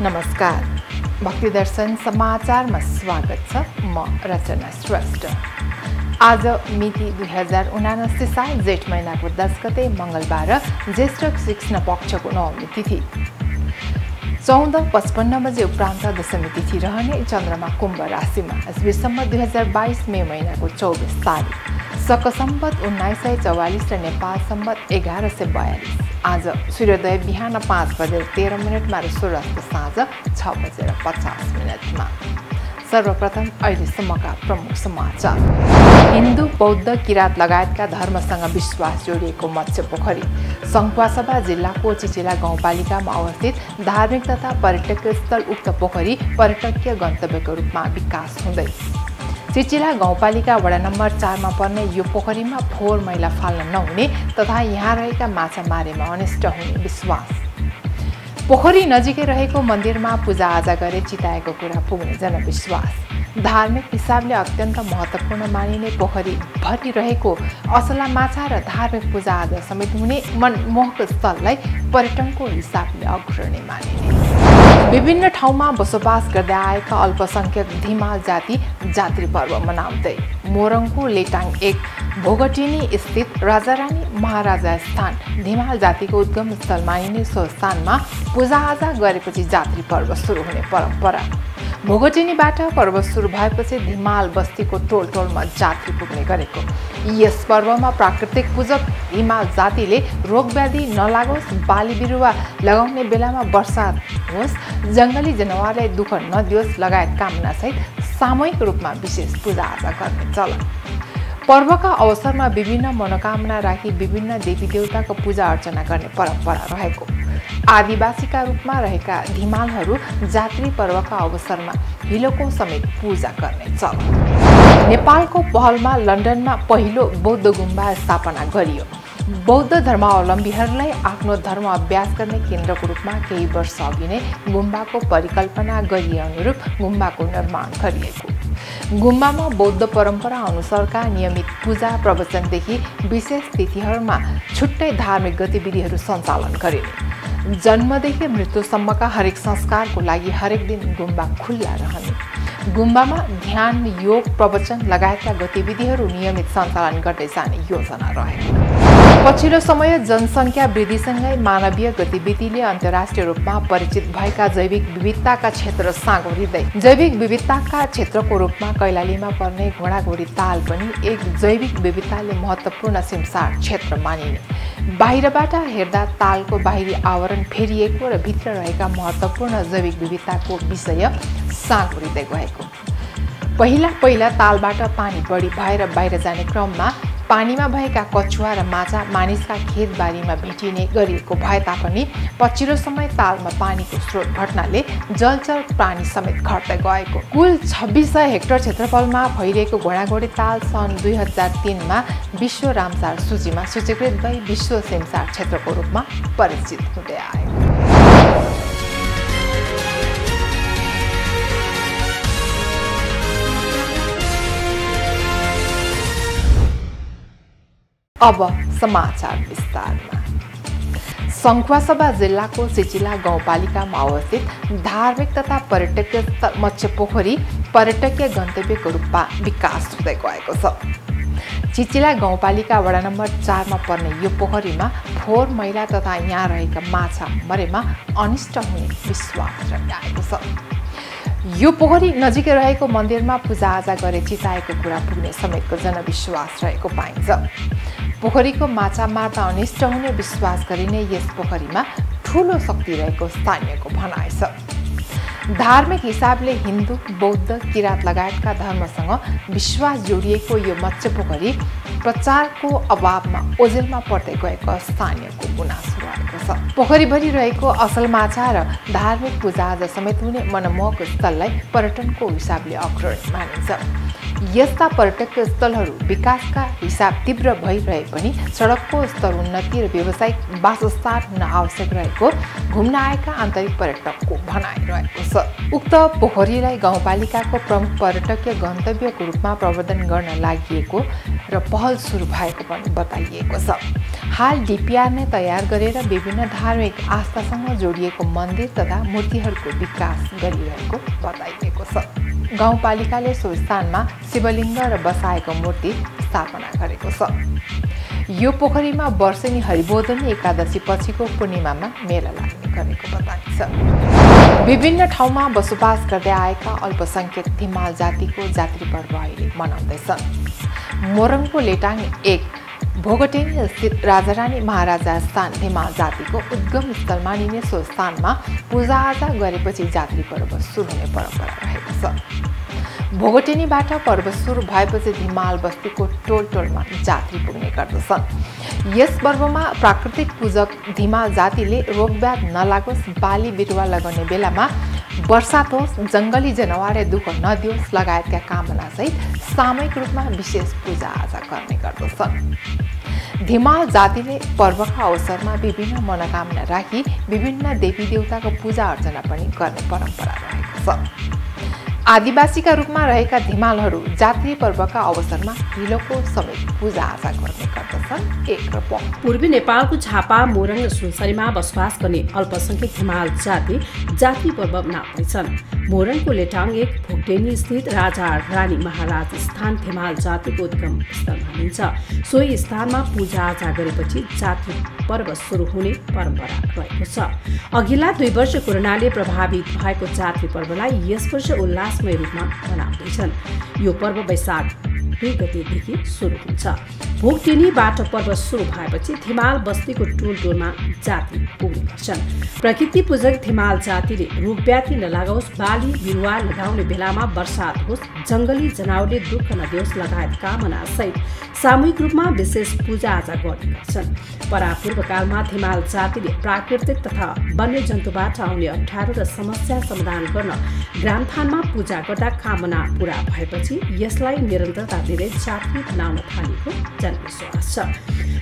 नमस्कार, भक्ति दर्शन समाचारमा स्वागत छ। म रचना श्रेष्ठ। आज मिति 2079 साल जेठ महिनाको 10 गते मंगलबार, ज्येष्ठ कृष्ण पक्षको नवमी तिथि 14:55 बजे उपरान्त दशमी तिथि रहने चन्द्रमा कुम्भ राशिमा। ईस्वीसम्म 2022 मे महिनाको 24 तारिक, शक सम्वत 1944 र नेपाल सम्वत 1142। आज सूर्योदय बिहान 5:13 र सूर्यास्त साँझ 6:50 मा। सर्वप्रथम अहिलेसम्मका प्रमुख समाचार। हिन्दू, बौद्ध, किरात लगायतका धर्मसँग विश्वास जोडिएको मत्स्य पोखरी सङ्खुवासभा जिल्लाको चिचिला गाउँपालिकामा अवस्थित धार्मिक तथा पर्यटकीय स्थल। उक्त पोखरी पर्यटकीय गन्तव्यको रूपमा विकास हुँदै चिचिला गाउँपालिका वडा नम्बर 4 मा पर्ने यो पोखरीमा फोहोर मैला फाल्न नहुने तथा यहाँ रहेका माछा मारेमा अनिष्ट हुने विश्वास। पोखरी नजिकै रहेको मन्दिरमा पूजाआजा गरे चिताएको कुरा पुग्ने जनविश्वास। धार्मिक हिसाबले अत्यन्त महत्त्वपूर्ण मानिने पोखरी भरि रहेको असला माछा र धार्मिक पूजाआजा समेत हुने मनमोहक स्थललाई पर्यटनको हिसाबले अग्रणी मानिने। विभिन्न ठाउँमा बसोबास गर्दै आएका अल्पसंख्यक धिमाल जाति जात्री पर्व मनाउँदै मोरङको लेटाङ 1 भोगटिनी स्थित राजारानी महाराजा स्थान धिमाल जातिको उद्गम स्थल मानिने सो स्थानमा पूजाआजा गरेपछि जात्री पर्व सुरु हुने परम्परा। भोगटिनीबाट पर्व सुरु भएपछि धिमाल बस्तीको टोलमा जात्री पुग्ने गरेको। यस पर्वमा प्राकृतिक पूजक हिमाल जातिले रोगव्याधि नलागोस्, बाली बिरुवा लगाउने बेलामा वर्षा होस्, जङ्गली जनावरलाई दुःख नदियोस् लगायत कामनासहित सामूहिक रूपमा विशेष पूजाआजा गर्ने चलन। पर्वका अवसरमा विभिन्न मनोकामना राखी विभिन्न देवी देवताको पूजा अर्चना गर्ने परम्परा रहेको। आदिवासीका रूपमा रहेका धिमालहरू जात्री पर्वका अवसरमा हिलोको समेत पूजा गर्ने चलन। नेपालको पहलमा लन्डनमा पहिलो बौद्ध गुम्बा स्थापना गरियो। बौद्ध धर्मावलम्बीहरूलाई आफ्नो धर्म अभ्यास गर्ने केन्द्रको रूपमा केही वर्ष अघि नै गुम्बाको परिकल्पना गरिए अनुरूप गुम्बाको निर्माण गरिएको। गुम्बामा बौद्ध परम्परा अनुसारका नियमित पूजा प्रवचनदेखि विशेष तिथिहरूमा छुट्टै धार्मिक गतिविधिहरू सञ्चालन गरिने। जन्मदेखि मृत्युसम्मका हरेक संस्कारको लागि हरेक दिन गुम्बा खुल्ला रहने। गुम्बामा ध्यान, योग, प्रवचन लगायतका गतिविधिहरू नियमित सञ्चालन गर्दै जाने योजना रहेको। पछिल्लो समय जनसङ्ख्या वृद्धिसँगै मानवीय गतिविधिले अन्तर्राष्ट्रिय रूपमा परिचित भएका जैविक विविधताका क्षेत्र साँगुरिँदै जैविक विविधताका क्षेत्रको रूपमा कैलालीमा पर्ने घोडाघोडी ताल पनि एक जैविक विविधताले महत्त्वपूर्ण सिमसार क्षेत्र मानिने। बाहिरबाट हेर्दा तालको बाहिरी आवरण फेरिएको र भित्र रहेका महत्त्वपूर्ण जैविक विविधताको विषय साँगुरिँदै गएको। पहिला तालबाट पानी बढी भएर बाहिर जाने क्रममा पानीमा भएका कछुवा र माछा मानिसका खेतबारीमा भेटिने गरिएको भए तापनि पछिल्लो समय तालमा पानीको स्रोत घट्नाले जलचर प्राणी समेत घट्दै गएको। कुल 2600 हेक्टर क्षेत्रफलमा फैलिएको घोडाघोडी ताल सन् 2003 मा विश्व रामसार सूचीमा सूचीकृत भई विश्व सिमसार क्षेत्रको रूपमा परिचित हुँदै आयो। अब समाचार विस्तारमा। सङ्खुवासभा जिल्लाको चिचिला गाउँपालिकामा अवस्थित धार्मिक तथा पर्यटकीय स्थल मत्स्य पोखरी पर्यटकीय गन्तव्यको रूपमा विकास हुँदै गएको छ। चिचिला गाउँपालिका वडा नम्बर 4 मा पर्ने यो पोखरीमा फोहोर मैला तथा यहाँ रहेका माछा मरेमा अनिष्ट हुने विश्वास रहिआएको छ। यो पोखरी नजिकै रहेको मन्दिरमा पूजाआजा गरे चिताएको कुरा पुग्ने समेतको जनविश्वास रहेको पाइन्छ। पोखरीको माछा मार्दा अनिष्ट हुने विश्वास गरिने यस पोखरीमा ठूलो शक्ति रहेको स्थानीयको भनाइ छ। धार्मिक हिसाबले हिन्दू, बौद्ध, किरात लगायतका धर्मसँग विश्वास जोडिएको यो मत्स्य पोखरी प्रचारको अभावमा ओझेलमा पर्दै गएको स्थानीयको गुनासो रहेको छ। पोखरीभरि रहेको असल माछा र धार्मिक पूजाआजा समेत हुने मनमोहक स्थललाई पर्यटनको हिसाबले अग्रणी मानिन्छ। यस्ता पर्यटकीय स्थलहरू विकासका हिसाब तीव्र भइरहे पनि सडकको स्तर उन्नति र व्यावसायिक वासस्थान हुन आवश्यक रहेको घुम्न आएका आन्तरिक पर्यटकको भनाइरहेको छ। उक्त पोखरीलाई गाउँपालिकाको प्रमुख पर्यटकीय गन्तव्यको रूपमा प्रवर्धन गर्न लागि र पहल सुरु भएको पनि बताइएको छ। हाल डिपिआर नै तयार गरेर विभिन्न धार्मिक आस्थासँग जोडिएको मन्दिर तथा मूर्तिहरूको विकास गरिरहेको बताइएको छ। गाउँपालिकाले सो स्थानमा शिवलिङ्ग र बसाएको मूर्ति स्थापना गरेको छ। यो पोखरीमा वर्षेनी हरिबोधिनी एकादशी पछिको पूर्णिमामा मेला लाग्ने गरेको बताइन्छ। विभिन्न ठाउँमा बसोबास गर्दै आएका अल्पसंख्यक धिमाल जातिको जात्रा पर्व अहिले मनाउँदैछन्। मोरङको लेटाङ एक भोगटेनी स्थित राजारानी महाराजा स्थान धिमाल जातिको उद्गम स्थल मानिने सो स्थानमा पूजाआजा गरेपछि जात्रा पर्व सुरु हुने परम्परा रहेको छ। भोगटेनीबाट पर्व सुरु भएपछि धिमाल बस्तीको टोलमा जात्रा पुग्ने गर्दछन्। यस पर्वमा प्राकृतिक पूजक धिमाल जातिले रोगब्याध नलागोस्, बाली बिरुवा लगाउने बेलामा वर्षात होस्, जङ्गली जनावरले दुःख नदियोस् लगायतका कामनासहित सामूहिक रूपमा विशेष पूजाआजा गर्ने गर्दछन्। धिमाल जातिले पर्वका अवसरमा विभिन्न मनोकामना राखी विभिन्न देवी देवताको पूजा अर्चना पनि गर्ने परम्परा रहेको छ। आदिवासीका रूपमा रहेका धिमालहरू जात्रा पर्वका अवसरमा हिलोको समेत पूजाआजा गर्ने गर्दछन्। एक रिपोर्ट। पूर्वी नेपालको झापा, मोरङ र सुनसरीमा बसोबास गर्ने अल्पसंख्यक धिमाल जाति जात्रा पर्व मनाउँदैछन्। मोरङको लेटाङ एक भोगटेनी स्थित राजा रानी महाराज स्थान धिमाल जातिको उद्गम स्थल मानिन्छ। सोही स्थानमा पूजाआजा गरेपछि जात्रा पर्व सुरु हुने परम्परा रहेको छ। अघिल्ला 2 वर्ष कोरोनाले प्रभावित भएको जात्रा पर्वलाई यस वर्ष उल्लासमय रूपमा मनाउँदैछन्। यो पर्व वैशाख 2 गतेदेखि सुरु हुन्छ। भोगटेनीबाट पर्व सुरु भएपछि धिमाल बस्तीको टोलमा जाति पुग्ने गर्छन्। प्रकृति पूजक धिमाल जातिले रोगव्याधि नलागोस्, बाली बिरुवा लगाउने बेलामा वर्षात होस्, जङ्गली जनावरले दुःख नदियोस् लगायत कामना सहित सामूहिक रूपमा विशेष पूजाआजा गर्ने गर्छन्। परापूर्वकालमा धिमाल जातिले प्राकृतिक तथा वन्यजन्तुबाट आउने अप्ठ्यारो र समस्या समाधान गर्न ग्रामथानमा पूजा गर्दा कामना पूरा भएपछि यसलाई निरन्तरता दिँदै जात्रा बनाउन थालेको जनविश्वास छ।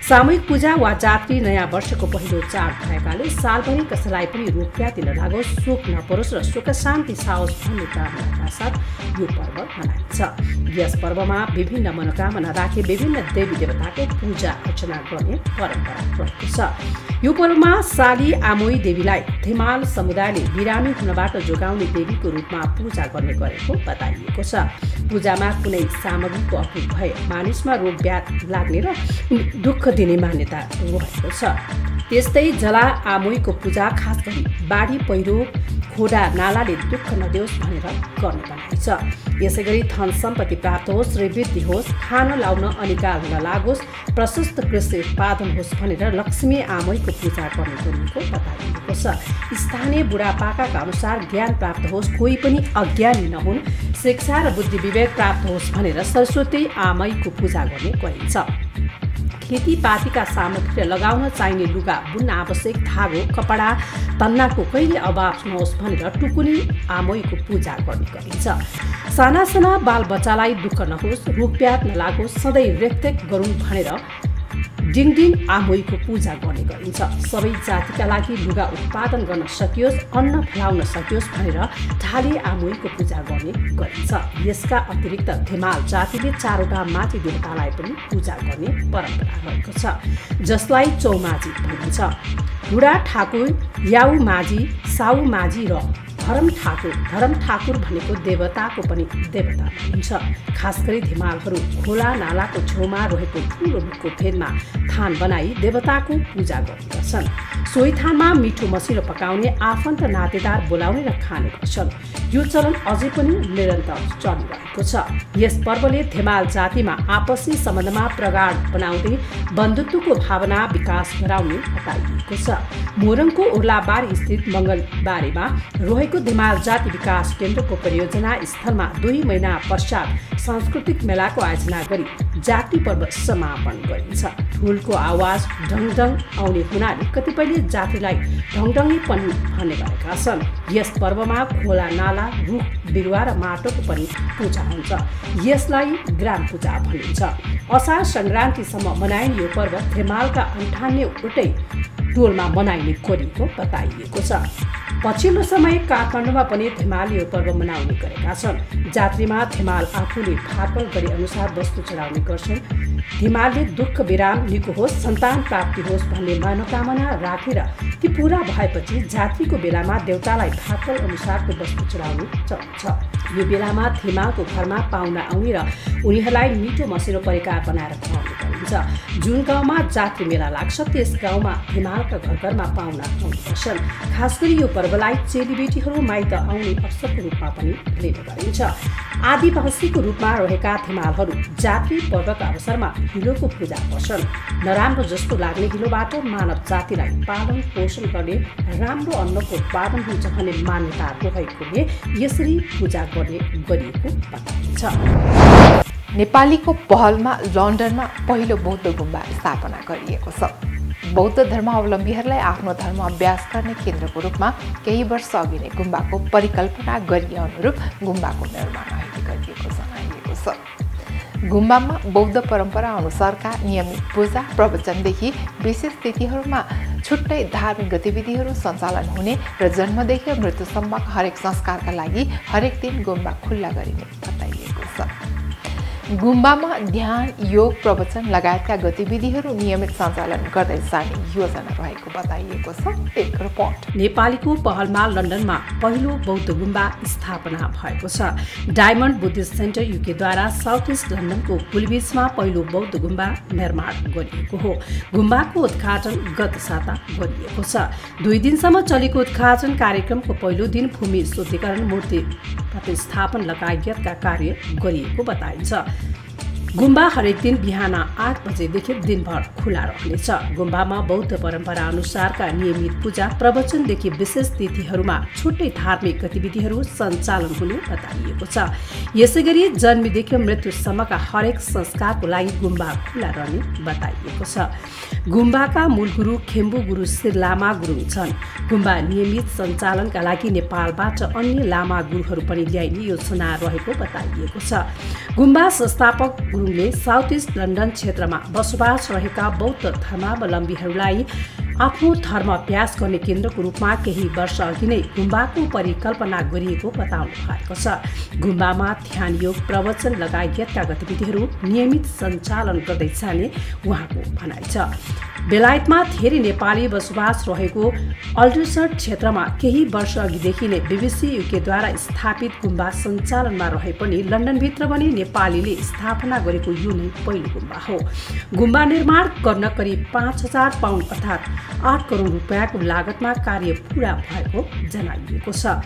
सामूहिक पूजा वा जात्रा नयाँ वर्षको पहिलो चाड भएकाले सालभरि कसैलाई पनि रोगव्याधि नलागोस्, शोक नपरोस् र सुख शान्ति साओस् भन्ने कामनाका साथ यो पर्व मनाइन्छ। यस पर्वमा विभिन्न मनोकामना राखी विभिन्न देवी देवताको पूजा अर्चना गर्ने परम्परा रहेको छ। यो पर्वमा साली आमोई देवीलाई धिमाल समुदायले बिरामी हुनबाट जोगाउने देवीको रूपमा पूजा गर्ने गरेको बताइएको छ। पूजामा कुनै सामग्रीको अभाव भए मानिसमा रोगव्याधि लाग्ने र दुःख दिने मान्यता रहेको छ। त्यस्तै जला आमोईको पूजा खास गरी बाढी पहिरो खोडा नालाले दुःख नदियोस् भनेर गर्ने भनाइ छ। यसैगरी धन सम्पत्ति प्राप्त होस्, श्रीवृद्धि होस्, खान लाउन अनिकाल नलागोस्, प्रशस्त कृषि उत्पादन होस् भनेर लक्ष्मी आमैको पूजा गर्ने गरिएको बताइएको छ। स्थानीय बुढापाकाका अनुसार ज्ञान प्राप्त होस्, कोही पनि अज्ञानी नहुन्, शिक्षा र बुद्धि विवेक प्राप्त होस् भनेर सरस्वती आमैको पूजा गर्ने गरिन्छ। खेतीपातीका सामग्री लगाउन चाहिने लुगा, बुन्न आवश्यक धागो, कपडा, तन्नाको कहिले अभाव नहोस् भनेर टुकुनी आमैको पूजा गर्ने गरिन्छ। साना साना बालबच्चालाई दुःख नहोस्, रोगव्याध नलागोस्, सधैँ रेखदेख गरौँ भनेर डिङडिङ आमैको पूजा गर्ने गरिन्छ। सबै जातिका लागि लुगा उत्पादन गर्न सकियोस्, अन्न फलाउन सकियोस् भनेर ढाले आमैको पूजा गर्ने गरिन्छ। यसका अतिरिक्त धिमाल जातिले 4वटा माझी देवतालाई पनि पूजा गर्ने परम्परा रहेको छ, जसलाई चौमाझी भनिन्छ। बुढा ठाकुर, याउ माझी, साउ माझी र धरम ठाकुर भनेको देवताको पनि देवता भनिन्छ। खास गरी धिमालहरू खोला नालाको छेउमा रहेको ठुलो रुखको फेदमा थान बनाई देवताको पूजा गर्ने गर्छन्। सोही थानमा मिठो मसिनो पकाउने, आफन्त नातेदार बोलाउने र खाने गर्छन्। यो चलन अझै पनि निरन्तर चलिरहेको छ। यस पर्वले धिमाल जातिमा आपसी सम्बन्धमा प्रगाढ बनाउँदै बन्धुत्वको भावना विकास गराउने बताइएको छ। मोरङको उर्लाबारी स्थित मङ्गलबारीमा रहेको रहेको धिमाल जाति विकास केन्द्रको परियोजना स्थलमा 2 महिना पश्चात सांस्कृतिक मेलाको आयोजना गरी जाति पर्व समापन गरिन्छ। ढोलको आवाज ढङढङ आउने हुनाले कतिपयले जातिलाई ढङढङै पनि भन्ने गरेका छन्। यस पर्वमा खोला नाला रुख बिरुवा र माटोको पनि पूजा हुन्छ। यसलाई ग्राम पूजा भनिन्छ। असार संक्रान्तिसम्म मनाइने यो पर्व धिमालका 98वटै टोलमा मनाइने गरिएको बताइएको छ। पछिल्लो समय काठमाडौँमा पनि धिमाल यो पर्व मनाउने गरेका छन्। जात्रीमा धिमाल आफूले फाकल गरे अनुसार वस्तु चढाउने गर्छन्। धिमालले दुःख विराम निको होस्, सन्तान प्राप्ति होस् भन्ने मनोकामना राखेर ती पूरा भएपछि जात्रीको बेलामा देवतालाई फाकल अनुसारको वस्तु चढाउने चलन छ। यो बेलामा धिमालको घरमा पाहुना आउने र उनीहरूलाई मिठो मसिनो परिकार बनाएर खुवाउने गरिन्छ। जुन गाउँमा जात्री मेला लाग्छ त्यस गाउँमा धिमालका घर घरमा पाहुना आउने गर्छन्। खास गरी यो पर्वलाई चेलीबेटीहरू माइत आउने अवसरको रूपमा पनि लिने गरिन्छ। आदिवासीको रूपमा रहेका धिमालहरू जात्री पर्वका अवसरमा हिलोको पूजा गर्छन्। नराम्रो जस्तो लाग्ने हिलोबाट मानव जातिलाई पालन पोषण गर्ने राम्रो अन्नको उत्पादन हुन्छ भन्ने मान्यता रहेकोले यसरी पूजा गर्ने गरिएको बताइन्छ। नेपालीको पहलमा लन्डनमा पहिलो बौद्ध गुम्बा स्थापना गरिएको छ। बौद्ध धर्मावलम्बीहरूलाई आफ्नो धर्म अभ्यास गर्ने केन्द्रको रूपमा केही वर्ष अघि नै गुम्बाको परिकल्पना गरिए अनुरूप गुम्बाको निर्माण अहिले गरिएको जनाइएको छ। गुम्बामा बौद्ध परम्परा अनुसारका नियमित पूजा प्रवचनदेखि विशेष तिथिहरूमा छुट्टै धार्मिक गतिविधिहरू सञ्चालन हुने र जन्मदेखि मृत्युसम्मका हरेक संस्कारका लागि हरेक दिन गुम्बा खुल्ला गरिने बताइएको छ। गुम्बामा ध्यान, योग, प्रवचन लगायतका गतिविधिहरू नियमित सञ्चालन गर्दै जाने योजना रहेको बताइएको छ। एक रिपोर्ट। नेपालीको पहलमा लन्डनमा पहिलो बौद्ध गुम्बा स्थापना भएको छ। डायमन्ड बुद्धिस्ट सेन्टर युकेद्वारा साउथ इस्ट लन्डनको पुलबिचमा पहिलो बौद्ध गुम्बा निर्माण गरिएको हो। गुम्बाको उद्घाटन गत साता गरिएको छ। 2 दिनसम्म चलेको उद्घाटन कार्यक्रमको पहिलो दिन भूमि शुद्धिकरण, मूर्ति प्रतिस्थापन लगायतका कार्य गरिएको बताइन्छ। गुम्बा हरेक दिन बिहान 8 बजेदेखि दिनभर खुला रहनेछ। गुम्बामा बौद्ध परम्परा अनुसारका नियमित पूजा प्रवचनदेखि विशेष तिथिहरूमा छुट्टै धार्मिक गतिविधिहरू सञ्चालन हुने बताइएको छ। यसैगरी जन्मदेखि मृत्युसम्मका हरेक संस्कारको लागि गुम्बा खुला रहने बताइएको छ। गुम्बाका मूल गुरु खेम्बु गुरु श्री लामा गुरुङ छन्। गुम्बा नियमित सञ्चालनका लागि नेपालबाट अन्य लामा गुरुहरू पनि ल्याइने योजना रहेको बताइएको छ। गुम्बा संस्थापक गुरुङले साउथ इस्ट लन्डन क्षेत्रमा बसोबास रहेका बौद्ध धर्मावलम्बीहरूलाई आफ्नो धर्म अभ्यास गर्ने केन्द्रको रूपमा केही वर्ष अघि नै गुम्बाको परिकल्पना गरिएको बताउनु भएको छ। गुम्बामा ध्यान, योग, प्रवचन लगायतका गतिविधिहरू नियमित सञ्चालन गर्दै जाने उहाँको भनाइ छ। बेलायतमा धेरै नेपाली बसोबास रहेको अल्डरसट क्षेत्रमा केही वर्ष अघिदेखि नै BBC युकेद्वारा स्थापित गुम्बा सञ्चालनमा रहे पनि लन्डनभित्र पनि नेपालीले स्थापना गरेको यो नै पहिलो गुम्बा हो। गुम्बा निर्माण गर्न करिब 5000 पाउन्ड अर्थात् 8 करोड रुपियाँको लागतमा कार्य पूरा भएको जनाइएको छ।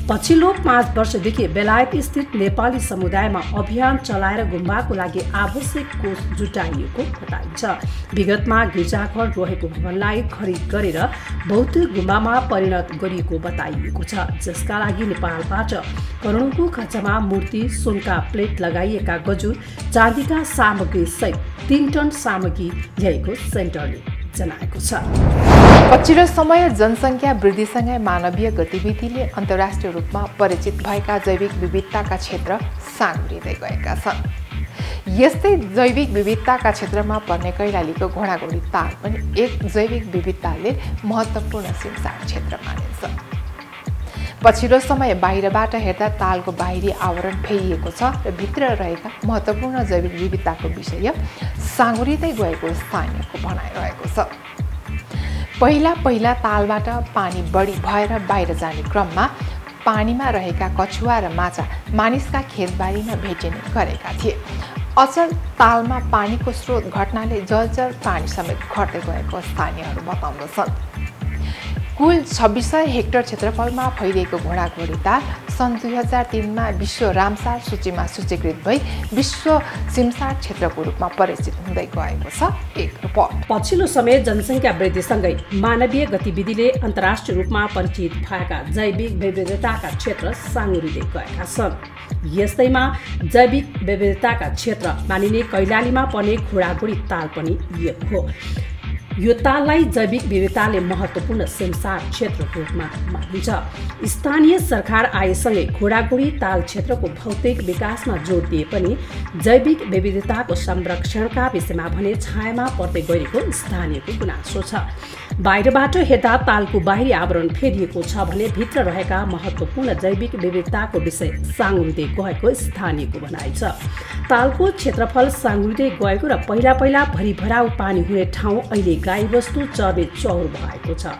पछिल्लो 5 वर्षदेखि बेलायत स्थित नेपाली समुदायमा अभियान चलाएर गुम्बाको लागि आवश्यक कोष जुटाइएको बताइन्छ। विगतमा गिर्जाघर रहेको भवनलाई खरिद गरेर बौद्ध गुम्बामा परिणत गरिएको बताइएको छ, जसका लागि नेपालबाट करोडौँको खर्चमा मूर्ति, सुनका प्लेट लगाइएका गजुर, चाँदीका सामग्री सहित 3 टन सामग्री ल्याएको सेन्टरले जनाएको छ। पछिल्लो समय जनसङ्ख्या वृद्धिसँगै मानवीय गतिविधिले अन्तर्राष्ट्रिय रूपमा परिचित भएका जैविक विविधताका क्षेत्र साँघुरिँदै गएका छन्। यस्तै जैविक विविधताका क्षेत्रमा पर्ने कैलालीको घोडाघोडी ताल पनि एक जैविक विविधताले महत्त्वपूर्ण सिमसार क्षेत्र मानिन्छ। पछिल्लो समय बाहिरबाट हेर्दा तालको बाहिरी आवरण फेरिएको छ र भित्र रहेका महत्त्वपूर्ण जैविक विविधताको विषय साँघुरिँदै गएको स्थानीयको भनाइरहेको छ। पहिला तालबाट पानी बढी भएर बाहिर जाने क्रममा पानीमा रहेका कछुवा र माछा मानिसका खेतबारीमा भेटिने गरेका थिए। अचल तालमा पानीको स्रोत घट्नाले जलचर प्राणी समेत घट्दै गएको स्थानीयहरू बताउँदछन्। कुल 2600 हेक्टर क्षेत्रफलमा फैलिएको घोडाघोडी ताल सन् 2003मा विश्व रामसार सूचीमा सूचीकृत भई विश्व सिमसार क्षेत्रको रूपमा परिचित हुँदै गएको छ। एक रिपोर्ट। पछिल्लो समय जनसङ्ख्या वृद्धिसँगै मानवीय गतिविधिले अन्तर्राष्ट्रिय रूपमा परिचित भएका जैविक विविधताका क्षेत्र साँगुरिँदै गएका छन्। यस्तैमा जैविक विविधताका क्षेत्र मानिने कैलालीमा पर्ने घोडाघोडी ताल पनि एक हो। यो ताललाई जैविक विविधताले महत्त्वपूर्ण सिमसार क्षेत्रको रूपमा मानिन्छ। स्थानीय सरकार आएसँगै घोडाघोडी ताल क्षेत्रको भौतिक विकासमा जोड दिए पनि जैविक विविधताको संरक्षणका विषयमा भने छायामा पर्दै गएको स्थानीयको गुनासो छ। बाहिरबाट हेर्दा तालको बाहिरी आवरण फेरिएको छ भने भित्र रहेका महत्त्वपूर्ण जैविक विविधताको विषय साँगुरिँदै गएको स्थानीयको भनाइ छ। तालको क्षेत्रफल साँगुरिँदै गएको र पहिला भरिभराउ पानी हुने ठाउँ अहिले गाईबस्तु चर्ने चौर भएको छ।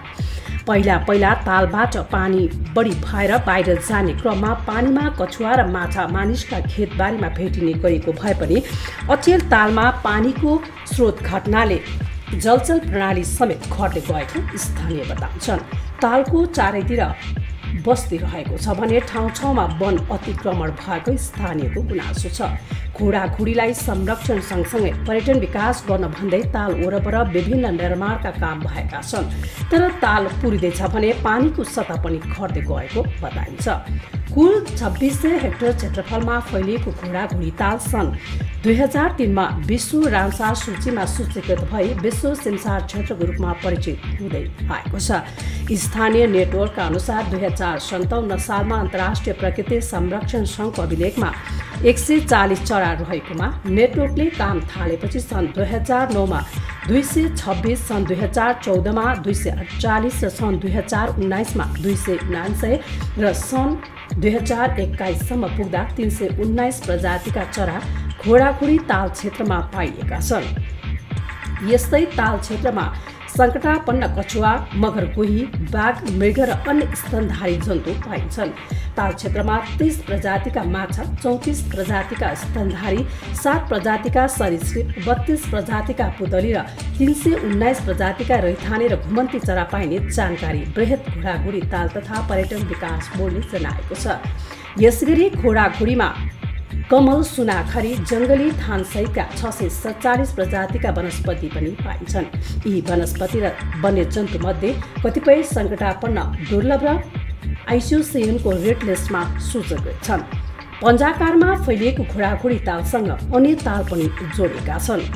पहिला तालबाट पानी बढी भएर बाहिर जाने क्रममा पानीमा कछुवा र माछा मानिसका खेतबारीमा भेटिने गरेको भए पनि अचेल तालमा पानीको स्रोत घट्नाले जलचल प्रणाली समेत घट्दै गएको स्थानीय बताउँछन्। तालको चारैतिर बस्ती रहेको छ भने ठाउँमा वन अतिक्रमण भएको स्थानीयको गुनासो छ। घोडाघोडीलाई संरक्षण सँगसँगै पर्यटन विकास गर्न भन्दै ताल वरपर विभिन्न निर्माणका काम भएका छन्। तर ताल पुरिँदैछ भने पानीको सतह पनि घट्दै गएको बताइन्छ। कुल 2600 हेक्टर क्षेत्रफलमा फैलिएको घोडाघोडी ताल सन् 2003मा विश्व रामसार सूचीमा सूचीकृत भई विश्व सिमसार क्षेत्रको रूपमा परिचित हुँदै आएको छ। स्थानीय नेटवर्कका अनुसार 2057 सालमा अन्तर्राष्ट्रिय प्रकृति संरक्षण सङ्घको अभिलेखमा 140 चरा रहेकोमा नेटवर्कले काम थालेपछि सन् 2009मा 226, सन् 2014मा 248 र सन् 2019मा 249 र सन् 2021 सम्म पुग्दा 319 प्रजातिका चरा घोडाघोडी ताल क्षेत्रमा पाइएका छन्। यस्तै ताल क्षेत्रमा सङ्कटापन्न कछुवा, मगर गोही, बाघ, मृग र अन्य स्तनधारी जन्तु पाइन्छन्। ताल क्षेत्रमा 30 प्रजातिका माछा, 34 प्रजातिका स्तनधारी, 7 प्रजातिका सरीसृप, 32 प्रजातिका पुतली र 319 प्रजातिका रैथाने र घुमन्ती चरा पाइने जानकारी बृहत घोडाघोडी ताल तथा पर्यटन विकास बोर्डले जनाएको छ। यसगरी घोडाघोडीमा कमल, सुनाखरी, जङ्गली थानसहितका 647 प्रजातिका वनस्पति पनि पाइन्छन्। यी वनस्पति र वन्यजन्तुमध्ये कतिपय सङ्कटापन्न, दुर्लभ र आइसियुसिएनको रेड लिस्टमा सूचीकृत छन्। पन्जाकारमा फैलिएको घोडाघोडी तालसँग अन्य ताल पनि जोडिएका छन्।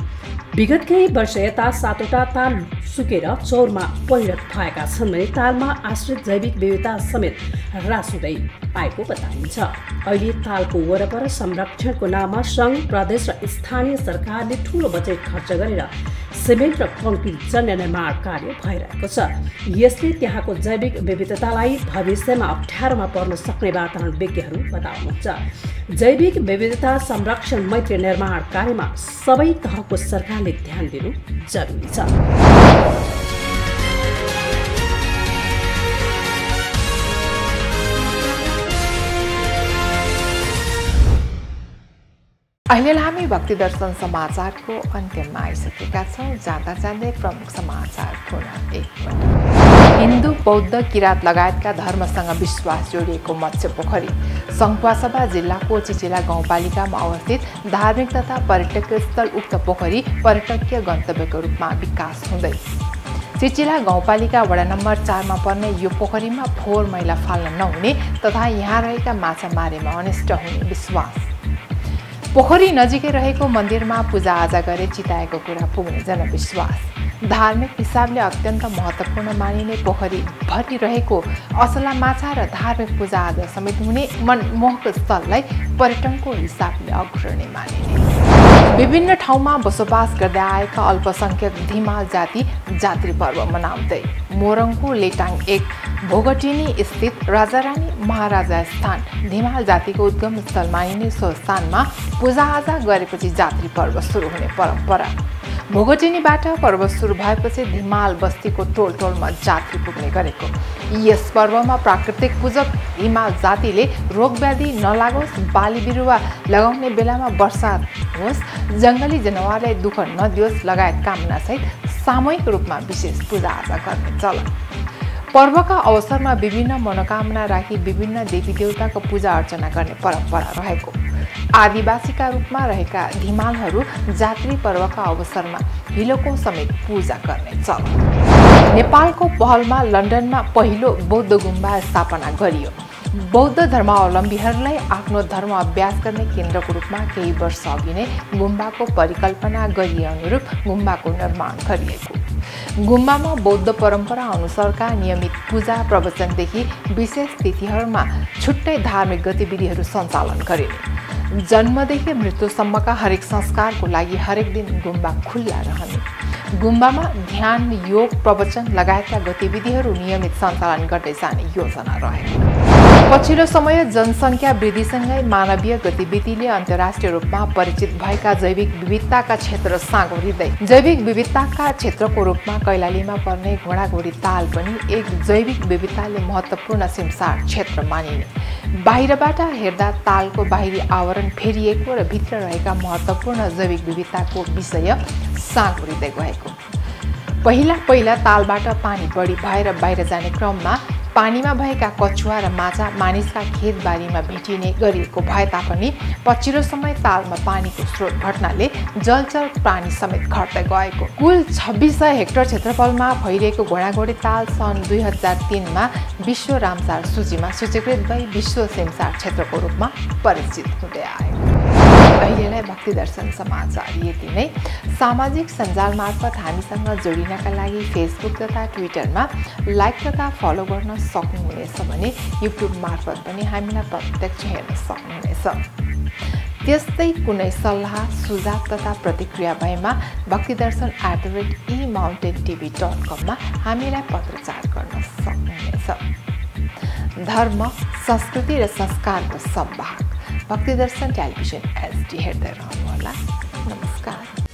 विगत केही वर्ष यता 7वटा ताल सुकेर चौरमा परिणत भएका छन् भने तालमा आश्रित जैविक विविधता समेत ह्रास हुँदै आएको बताइन्छ। अहिले तालको वरपर संरक्षणको नाममा सङ्घ, प्रदेश र स्थानीय सरकारले ठूलो बजेट खर्च गरेर सिमेन्ट र कङ्क्रिट जन्य निर्माण कार्य भइरहेको छ। यसले त्यहाँको जैविक विविधतालाई भविष्यमा अप्ठ्यारोमा पर्न सक्ने वातावरण विज्ञहरू बताउनुहुन्छ। जैविक विविधता संरक्षण मैत्री निर्माण कार्यमा सबै तहको सरकारले ध्यान दिनु जरुरी छ। अहिले हामी भक्ति दर्शन समाचारको अन्त्यमा आइसकेका छौँ। जाँदा जाँदै प्रमुख समाचार पुनः एकपटक। हिन्दू, बौद्ध, किराँत लगायतका धर्मसँग विश्वास जोडिएको मत्स्य पोखरी सङ्खुवासभा जिल्लाको चिचिला गाउँपालिकामा अवस्थित धार्मिक तथा पर्यटकीय स्थल। उक्त पोखरी पर्यटकीय गन्तव्यको रूपमा विकास हुँदै चिचिला गाउँपालिका वडा नम्बर 4मा पर्ने यो पोखरीमा फोहोर मैला फाल्न नहुने तथा यहाँ रहेका माछा मारेमा अनिष्ट हुने विश्वास। पोखरी नजिकै रहेको मन्दिरमा पूजाआजा गरे चिताएको कुरा पुग्ने जनविश्वास। धार्मिक हिसाबले अत्यन्त महत्त्वपूर्ण मानिने पोखरी भरि रहेको असला माछा र धार्मिक पूजाआजा समेत हुने मनमोहक स्थललाई पर्यटनको हिसाबले अग्रणी मानिने। विभिन्न ठाउँमा बसोबास गर्दै आएका अल्पसंख्यक धिमाल जाति जात्री पर्व मनाउँदै मोरङको लेटाङ 1 भोगटिनी स्थित राजारानी महाराजा स्थान धिमाल जातिको उद्गम स्थल मानिने सो स्थानमा पूजाआजा गरेपछि जात्री पर्व सुरु हुने परम्परा। भोगटिनीबाट पर्व सुरु भएपछि धिमाल बस्तीको टोलटोलमा जात्री पुग्ने गरेको। यस पर्वमा प्राकृतिक पूजक हिमाल जातिले रोगव्याधि नलागोस्, बाली बिरुवा लगाउने बेलामा वर्षा होस्, जङ्गली जनावरलाई दुःख नदियोस् लगायत कामनासहित सामूहिक रूपमा विशेष पूजाआजा गर्ने चलन। पर्वका अवसरमा विभिन्न मनोकामना राखी विभिन्न देवी देवताको पूजा अर्चना गर्ने परम्परा रहेको। आदिवासीका रूपमा रहेका धिमालहरू जात्री पर्वका अवसरमा हिलोको समेत पूजा गर्ने चलन। नेपालको पहलमा लन्डनमा पहिलो बौद्ध गुम्बा स्थापना गरियो। बौद्ध धर्मावलम्बीहरूलाई आफ्नो धर्म अभ्यास गर्ने केन्द्रको रूपमा केही वर्ष अघि नै गुम्बाको परिकल्पना गरिए अनुरूप गुम्बाको निर्माण गरिएको। गुम्बामा बौद्ध परम्परा अनुसारका नियमित पूजा प्रवचनदेखि विशेष तिथिहरूमा छुट्टै धार्मिक गतिविधिहरू सञ्चालन गरिने। जन्मदेखि मृत्युसम्मका हरेक संस्कारको लागि हरेक दिन गुम्बा खुल्ला रहने। गुम्बामा ध्यान, योग, प्रवचन लगायतका गतिविधिहरू नियमित सञ्चालन गर्दै जाने योजना रहेको। पछिल्लो समय जनसङ्ख्या वृद्धिसँगै मानवीय गतिविधिले अन्तर्राष्ट्रिय रूपमा परिचित भएका जैविक विविधताका क्षेत्र साँगुरिँदै जैविक विविधताका क्षेत्रको रूपमा कैलालीमा पर्ने घोडाघोडी ताल पनि एक जैविक विविधताले महत्त्वपूर्ण सिमसार क्षेत्र मानिने। बाहिरबाट हेर्दा तालको बाहिरी आवरण फेरिएको र भित्र रहेका महत्त्वपूर्ण जैविक विविधताको विषय साँगुरिँदै गएको। पहिला तालबाट पानी बढी भएर बाहिर जाने क्रममा पानीमा भएका कछुवा र माछा मानिसका खेतबारीमा भेटिने गरिएको भए तापनि पछिल्लो समय तालमा पानीको स्रोत घट्नाले जलचर प्राणी समेत घट्दै गएको। कुल 2600 हेक्टर क्षेत्रफलमा फैलिएको घोडाघोडी ताल सन् 2003 विश्व रामसार सूचीमा सूचीकृत भई विश्व सिमसार क्षेत्रको रूपमा परिचित हुँदै आयो। अहिलेलाई भक्ति दर्शन समाचार यति नै। सामाजिक सञ्जाल मार्फत हामीसँग जोडिनका लागि फेसबुक तथा ट्विटरमा लाइक तथा फलो गर्न सक्नुहुनेछ भने युट्युब मार्फत पनि हामीलाई प्रत्यक्ष हेर्न सक्नुहुनेछ। त्यस्तै कुनै सल्लाह, सुझाव तथा प्रतिक्रिया भएमा bhaktidarshan@emountaintv.com मा हामीलाई पत्रचार गर्न सक्नुहुनेछ। धर्म, संस्कृति र संस्कारको संवाहक भक्ति दर्शन टेलिभिजन HD हेर्दै रहनुहोला। नमस्कार।